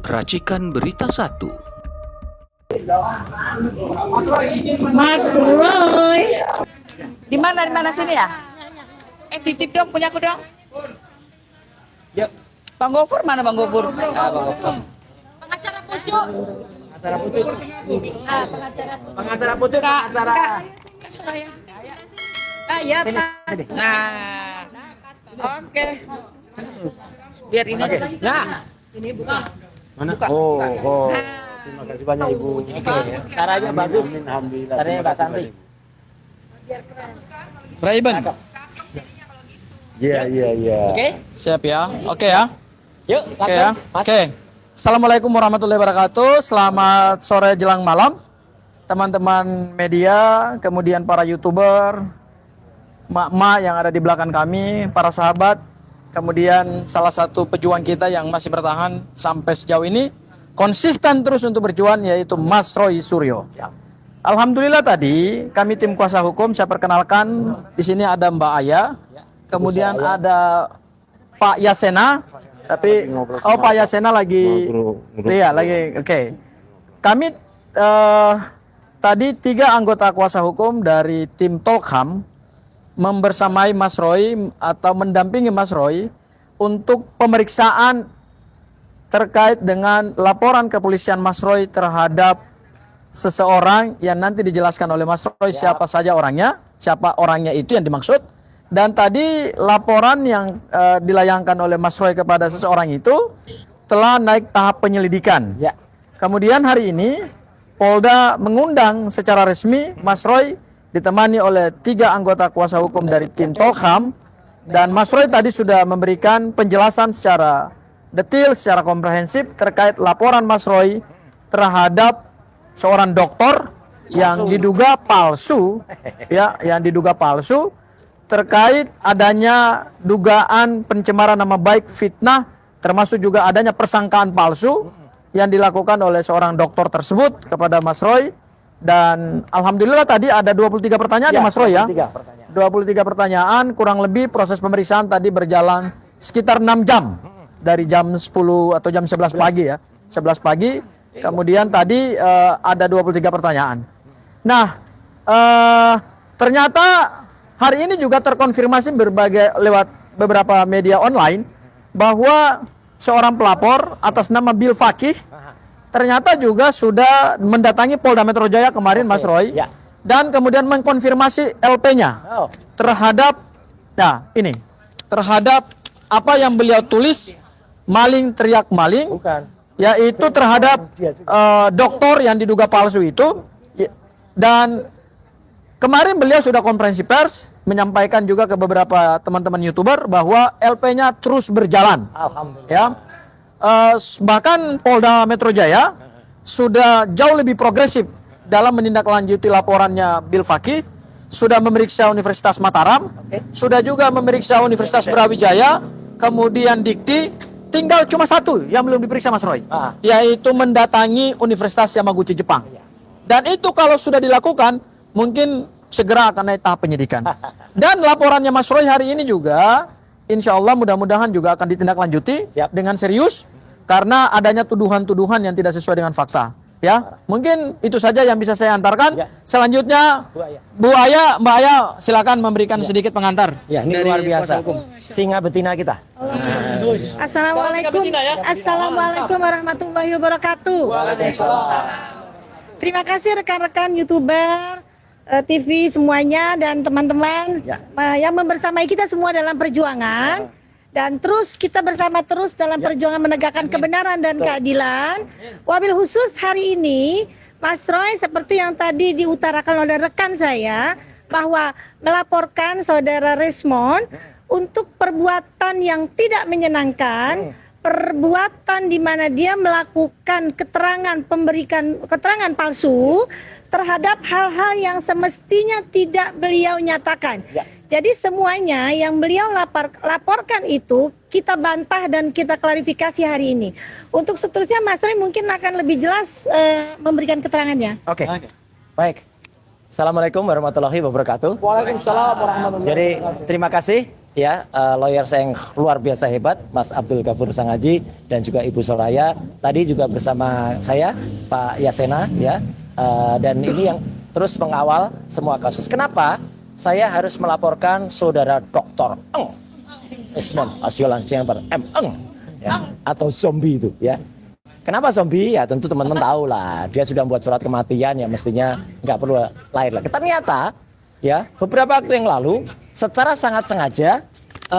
Racikan Berita 1. Mas Roy. Di mana sini ya? Titip dong, punya aku dong. Yuk. Bang Gofur mana Bang Gofur? Bang Gofur. Pengacara pucuk. Pengacara pucuk. Pengacara pucuk. Pengacara. Ya, Mas. Nah. Oke. Biar ini. Oke. Nah. Ini buka. Mana? Buka. Oh. Terima kasih banyak Ibu. Caranya bagus. Alhamdulillah. Caranya Mbak Santi. Raiban. Iya. Oke. Siap ya. Oke ya. Yuk, Oke ya. Oke. Assalamualaikum warahmatullahi wabarakatuh. Selamat sore jelang malam. Teman-teman media, kemudian para YouTuber, mak-mak yang ada di belakang kami, para sahabat, kemudian salah satu pejuang kita yang masih bertahan sampai sejauh ini, konsisten terus untuk berjuang, yaitu Mas Roy Suryo. Alhamdulillah tadi kami tim kuasa hukum, saya perkenalkan di sini ada Mbak Aya, kemudian ada Pak Yasena, tapi Pak Yasena lagi, iya lagi, oke. Kami tadi 3 anggota kuasa hukum dari tim Tolkham membersamai Mas Roy atau mendampingi Mas Roy untuk pemeriksaan terkait dengan laporan kepolisian Mas Roy terhadap seseorang yang nanti dijelaskan oleh Mas Roy siapa saja orangnya, siapa orangnya itu yang dimaksud. Dan tadi laporan yang dilayangkan oleh Mas Roy kepada seseorang itu telah naik tahap penyelidikan. Ya. Kemudian hari ini Polda mengundang secara resmi Mas Roy ditemani oleh 3 anggota kuasa hukum dari tim Tolkham, dan Mas Roy tadi sudah memberikan penjelasan secara detail, secara komprehensif terkait laporan Mas Roy terhadap seorang dokter yang diduga palsu, ya, yang diduga palsu terkait adanya dugaan pencemaran nama baik, fitnah, termasuk juga adanya persangkaan palsu yang dilakukan oleh seorang dokter tersebut kepada Mas Roy. Dan alhamdulillah tadi ada 23 pertanyaan ya, Mas Roy ya. 23 pertanyaan, kurang lebih proses pemeriksaan tadi berjalan sekitar 6 jam. Dari jam 10 atau jam 11 pagi ya. 11 pagi. Kemudian tadi ada 23 pertanyaan. Nah, ternyata hari ini juga terkonfirmasi lewat beberapa media online bahwa seorang pelapor atas nama Bil Fakih ternyata juga sudah mendatangi Polda Metro Jaya kemarin, Mas Roy, dan kemudian mengkonfirmasi LP-nya terhadap, nah ini, terhadap apa yang beliau tulis, maling teriak maling, yaitu terhadap dokter yang diduga palsu itu. Dan kemarin beliau sudah konferensi pers menyampaikan juga ke beberapa teman-teman YouTuber bahwa LP-nya terus berjalan. Alhamdulillah. Ya. Bahkan Polda Metro Jaya sudah jauh lebih progresif dalam menindaklanjuti laporannya Bil Fakih, sudah memeriksa Universitas Mataram, sudah juga memeriksa Universitas Brawijaya, kemudian Dikti, tinggal cuma satu yang belum diperiksa Mas Roy, yaitu mendatangi Universitas Yamaguchi Jepang. Dan itu kalau sudah dilakukan, mungkin segera akan naik tahap penyidikan. Dan laporannya Mas Roy hari ini juga, insya Allah mudah-mudahan juga akan ditindaklanjuti dengan serius, karena adanya tuduhan-tuduhan yang tidak sesuai dengan fakta. Ya, mungkin itu saja yang bisa saya antarkan. Selanjutnya, Mbak Aya, silakan memberikan sedikit pengantar. Ya, ini luar biasa. Singa betina kita. Assalamualaikum warahmatullahi wabarakatuh. Terima kasih rekan-rekan YouTuber, TV semuanya, dan teman-teman yang membersamai kita semua dalam perjuangan, dan terus kita bersama terus dalam perjuangan menegakkan kebenaran dan keadilan. Wabil khusus hari ini Mas Roy, seperti yang tadi diutarakan oleh rekan saya, bahwa melaporkan saudara Resmond untuk perbuatan yang tidak menyenangkan, perbuatan di mana dia melakukan memberikan keterangan palsu terhadap hal-hal yang semestinya tidak beliau nyatakan. Jadi semuanya yang beliau laporkan itu kita bantah dan kita klarifikasi hari ini. Untuk seterusnya Mas Roy mungkin akan lebih jelas memberikan keterangannya. Oke. Baik. Assalamualaikum warahmatullahi wabarakatuh. Waalaikumsalam warahmatullahi Jadi terima kasih ya lawyer saya yang luar biasa hebat, Mas Abdul Ghafur Sangaji dan juga Ibu Soraya. Tadi juga bersama saya Pak Yasena ya. Dan ini yang terus mengawal semua kasus. Kenapa saya harus melaporkan saudara Dr. Eng Ismon Asyolan Cemper Eng ya, atau zombie itu ya. Kenapa zombie? Ya tentu teman-teman tahu lah. Dia sudah membuat surat kematian ya mestinya nggak perlu lahir lagi. Ternyata ya beberapa waktu yang lalu secara sangat sengaja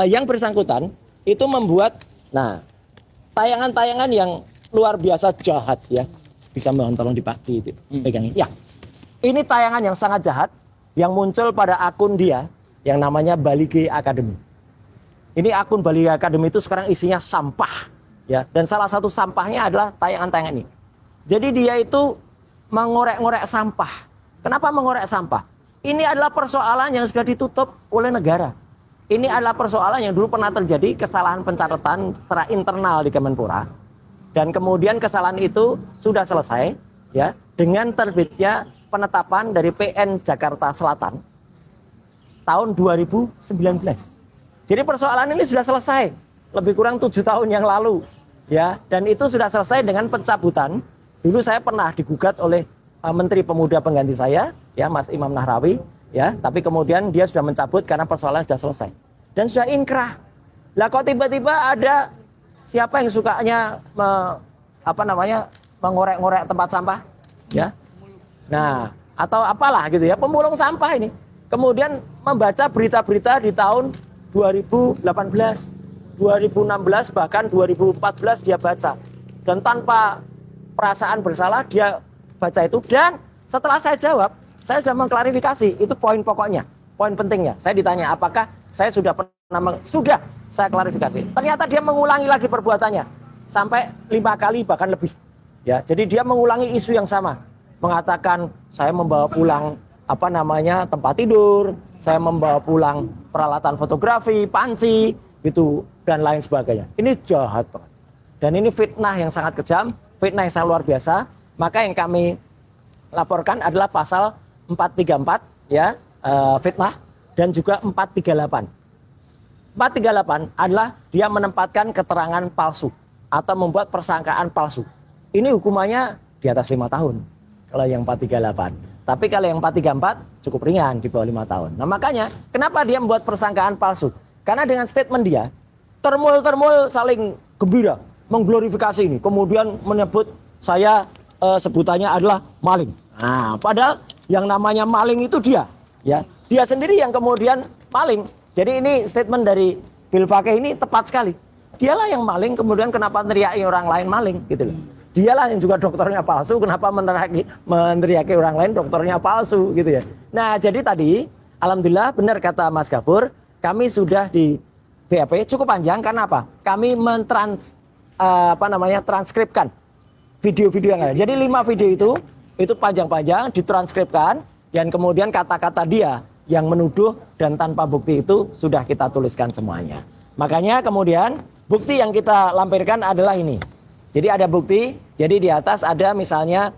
yang bersangkutan itu membuat tayangan-tayangan yang luar biasa jahat ya. Bisa mohon tolong dipegangin. Ya. Ini tayangan yang sangat jahat yang muncul pada akun dia yang namanya Balige Academy. Ini akun Balige Academy itu sekarang isinya sampah. Ya, dan salah satu sampahnya adalah tayangan-tayangan ini. Jadi dia itu mengorek-ngorek sampah. Kenapa mengorek sampah? Ini adalah persoalan yang sudah ditutup oleh negara. Ini adalah persoalan yang dulu pernah terjadi kesalahan pencatatan secara internal di Kemenpora. Dan kemudian kesalahan itu sudah selesai ya dengan terbitnya penetapan dari PN Jakarta Selatan tahun 2019. Jadi persoalan ini sudah selesai lebih kurang 7 tahun yang lalu. Ya, dan itu sudah selesai dengan pencabutan. Dulu saya pernah digugat oleh Menteri Pemuda pengganti saya, ya Mas Imam Nahrawi, ya. Tapi kemudian dia sudah mencabut karena persoalan sudah selesai dan sudah inkrah. Lah kok tiba-tiba ada siapa yang sukanya mengorek-ngorek tempat sampah, ya? Nah, atau apalah gitu ya, pemulung sampah ini. Kemudian membaca berita-berita di tahun 2018. 2016 bahkan 2014 dia baca dan tanpa perasaan bersalah dia baca itu, dan setelah saya jawab saya sudah mengklarifikasi itu poin pokoknya, poin pentingnya. Saya ditanya apakah saya sudah pernah sudah saya klarifikasi. Ternyata dia mengulangi lagi perbuatannya sampai 5 kali bahkan lebih. Ya, jadi dia mengulangi isu yang sama, mengatakan saya membawa pulang tempat tidur, saya membawa pulang peralatan fotografi, panci itu dan lain sebagainya. Ini jahat banget. Dan ini fitnah yang sangat kejam, fitnah yang sangat luar biasa. Maka yang kami laporkan adalah pasal 434 ya, fitnah, dan juga 438. 438 adalah dia menempatkan keterangan palsu atau membuat persangkaan palsu. Ini hukumannya di atas 5 tahun kalau yang 438. Tapi kalau yang 434 cukup ringan, di bawah 5 tahun. Nah makanya kenapa dia membuat persangkaan palsu? Karena dengan statement dia, termul saling gembira, mengglorifikasi ini. Kemudian menyebut saya sebutannya adalah maling. Nah, padahal yang namanya maling itu dia. Ya, dia sendiri yang kemudian maling. Jadi ini statement dari Bill Fakih ini tepat sekali. Dialah yang maling, kemudian kenapa meneriaki orang lain maling gitu loh. Dialah yang juga dokternya palsu, kenapa meneriaki orang lain dokternya palsu gitu ya. Nah, jadi tadi alhamdulillah benar kata Mas Ghafur, kami sudah di BAP cukup panjang karena apa? Kami transkripkan video-video yang ada. Jadi 5 video itu panjang-panjang ditranskripkan dan kemudian kata-kata dia yang menuduh dan tanpa bukti itu sudah kita tuliskan semuanya. Makanya kemudian bukti yang kita lampirkan adalah ini. Jadi ada bukti, jadi di atas ada misalnya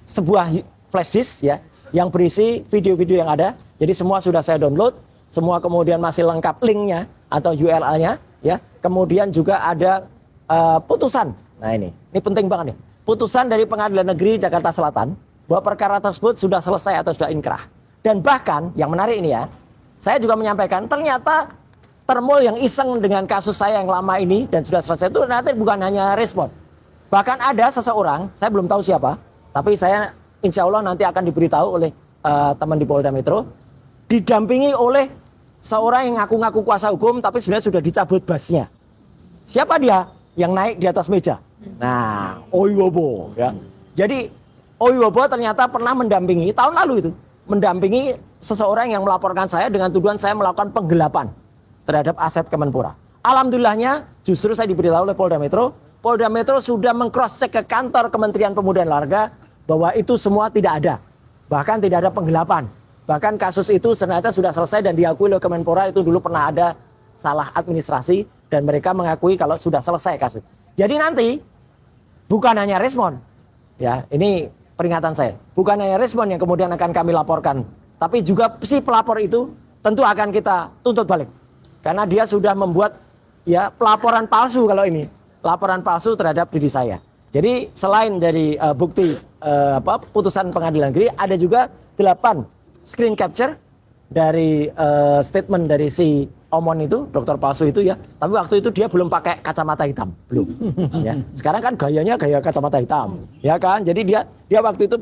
sebuah flash disk ya yang berisi video-video yang ada. Jadi semua sudah saya download, semua kemudian masih lengkap linknya atau URL-nya ya. Kemudian juga ada putusan. Nah ini penting banget nih. Putusan dari Pengadilan Negeri Jakarta Selatan bahwa perkara tersebut sudah selesai atau sudah inkrah. Dan bahkan yang menarik ini ya, saya juga menyampaikan ternyata termul yang iseng dengan kasus saya yang lama ini dan sudah selesai itu ternyata bukan hanya respon. Bahkan ada seseorang, saya belum tahu siapa, tapi saya insya Allah nanti akan diberitahu oleh teman di Polda Metro, didampingi oleh seorang yang ngaku-ngaku kuasa hukum tapi sebenarnya sudah dicabut basnya. Siapa dia? Yang naik di atas meja. Nah, Oiwobo ya. Jadi Oiwobo ternyata pernah mendampingi tahun lalu itu, mendampingi seseorang yang melaporkan saya dengan tuduhan saya melakukan penggelapan terhadap aset Kemenpora. Alhamdulillahnya justru saya diberitahu oleh Polda Metro. Polda Metro sudah meng-cross check ke kantor Kementerian Pemuda dan Olahraga bahwa itu semua tidak ada. Bahkan tidak ada penggelapan. Bahkan kasus itu ternyata sudah selesai dan diakui oleh Kemenpora itu dulu pernah ada salah administrasi dan mereka mengakui kalau sudah selesai kasus. Jadi nanti bukan hanya respon. Ya, ini peringatan saya. Bukan hanya respon yang kemudian akan kami laporkan, tapi juga si pelapor itu tentu akan kita tuntut balik. Karena dia sudah membuat ya pelaporan palsu kalau ini. Laporan palsu terhadap diri saya. Jadi selain dari bukti putusan pengadilan negeri, ada juga 8 screen capture dari statement dari si Omon itu, dokter palsu itu ya. Tapi waktu itu dia belum pakai kacamata hitam, belum. Ya. Sekarang kan gayanya gaya kacamata hitam, ya kan? Jadi dia waktu itu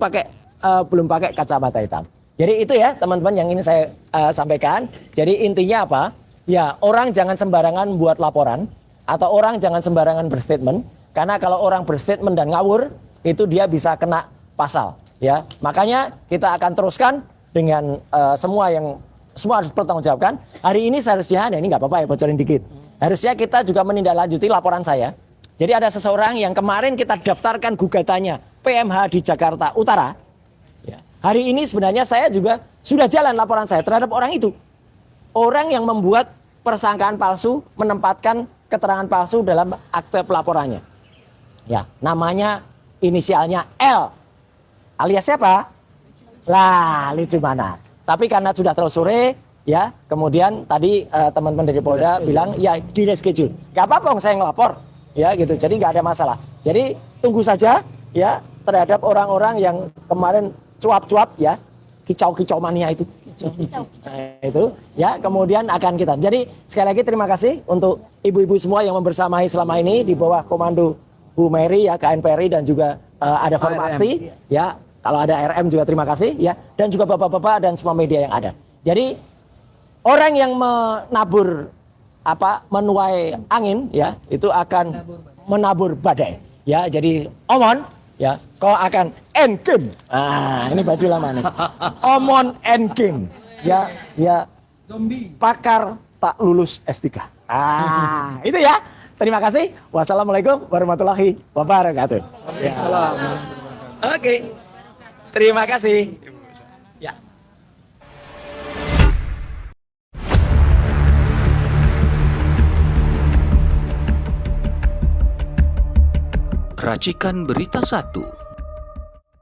belum pakai kacamata hitam. Jadi itu ya teman-teman yang ini saya sampaikan. Jadi intinya apa? Ya orang jangan sembarangan buat laporan atau orang jangan sembarangan berstatement. Karena kalau orang berstatement dan ngawur itu dia bisa kena pasal. Ya makanya kita akan teruskan dengan semua harus bertanggungjawabkan. Hari ini seharusnya, ini nggak apa-apa ya bocorin dikit. Harusnya kita juga menindaklanjuti laporan saya. Jadi ada seseorang yang kemarin kita daftarkan gugatannya PMH di Jakarta Utara. Ya. Hari ini sebenarnya saya juga sudah jalan laporan saya terhadap orang itu. Orang yang membuat persangkaan palsu, menempatkan keterangan palsu dalam akte pelaporannya. Ya, namanya inisialnya L. Alias siapa? Lah, lucu mana? Tapi karena sudah terlalu sore, ya, kemudian tadi teman-teman dari Polda bilang, ya di reschedule. Gak apa-apa, saya ngelapor, ya gitu. Jadi nggak ada masalah. Jadi tunggu saja, ya, terhadap orang-orang yang kemarin cuap-cuap, ya, kicau-kicau mania itu. Nah, itu, ya, kemudian akan kita. Jadi sekali lagi terima kasih untuk ibu-ibu semua yang membersamai selama ini di bawah komando Bu Mary, ya, KNPRI dan juga ada formasi, ya. Kalau ada RM juga terima kasih ya, dan juga bapak-bapak dan semua media yang ada. Jadi orang yang menuai angin ya, itu akan menabur badai. Ya, jadi Omon ya, kau akan endgame. Ah, ini baju lama nih. Omon endgame. Ya, pakar tak lulus S3. Ah, itu ya. Terima kasih. Wassalamualaikum warahmatullahi wabarakatuh. Ya. Oke. Terima kasih. Ya. Racikan Berita 1.